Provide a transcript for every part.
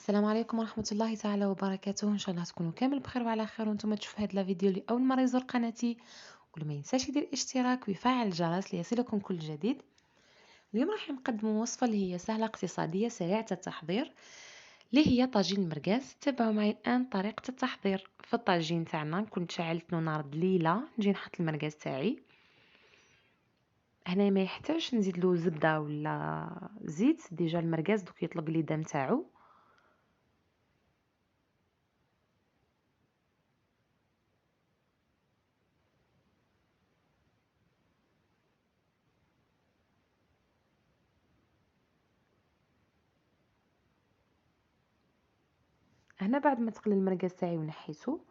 السلام عليكم ورحمة الله تعالى وبركاته. ان شاء الله تكونوا كامل بخير وعلى خير وانتم تشوفوا هذا الفيديو لاول مره يزور قناتي. واللي ما ينساش يدير اشتراك ويفعل الجرس ليصلكم كل جديد. اليوم راح نقدم وصفه اللي هي سهله اقتصاديه سريعه التحضير، اللي هي طاجين المرقاس. تابعوا معي الان طريقه التحضير. في الطاجين تاعنا كنت شعلت نار دليله، نجي نحط المرقاس تاعي. هنا ما يحتاجش نزيد له زبده ولا زيت، ديجا المرقاس دوك يطلق لي دم تاعو. هنا بعد ما تقلي المرقاس تاعي ونحيته،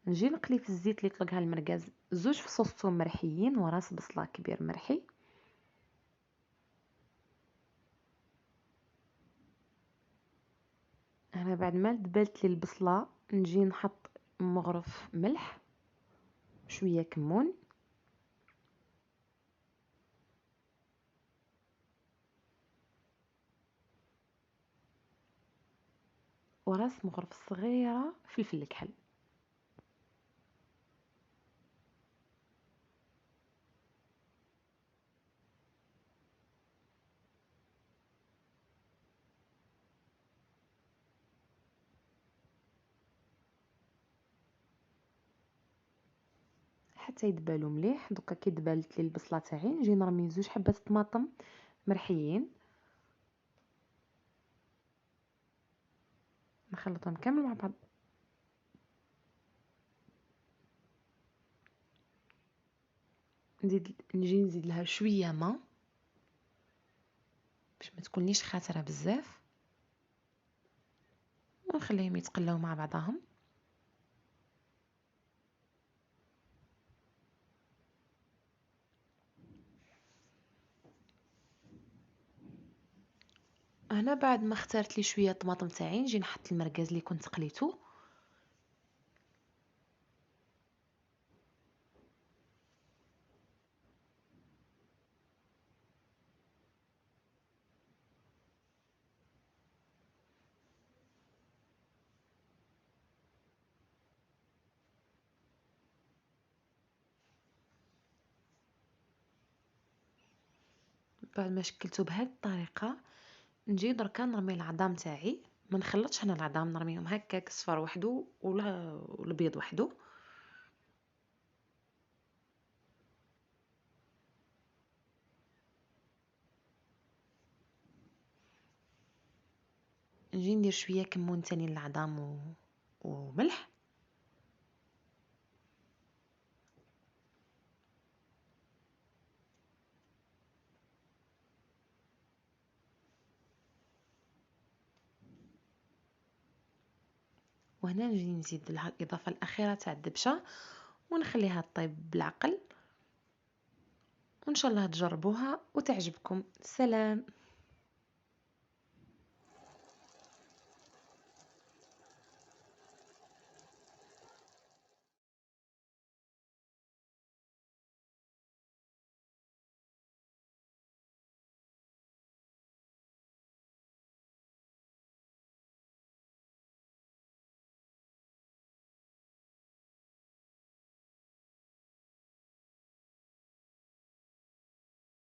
نجي نقلي في الزيت اللي طلقها المرقاز 2 فصوص ثوم مرحيين وراس بصله كبير مرحي. انا بعد ما دبلت لي البصله نجي نحط مغرف ملح، شويه كمون، وراس مغرف صغيره فلفل الكحل. حتى يدبالو مليح. دوكا كي دبلت لي البصله تاعي نجي نرمي 2 حبات طماطم مرحيين، نخلطهم كامل مع بعض. نجي نزيد لها شويه ما باش ما تكونيش خاسره بزاف، ونخليهم يتقلاو مع بعضهم. هنا بعد ما اخترت لي شويه طماطم تاعي نجي نحط المرقاز اللي كنت قليته. بعد ما شكلته بهذه الطريقه نجي دركا نرمي العظام تاعي. ما نخلطش انا العظام، نرميهم هكاك الصفر وحده ولا الابيض وحده. نجي ندير شويه كمون تاني للعظام وملح. وهنا نجي نزيد لها الاضافه الاخيره تاع الدبشه ونخليها طيب بالعقل. وان شاء الله تجربوها وتعجبكم. سلام.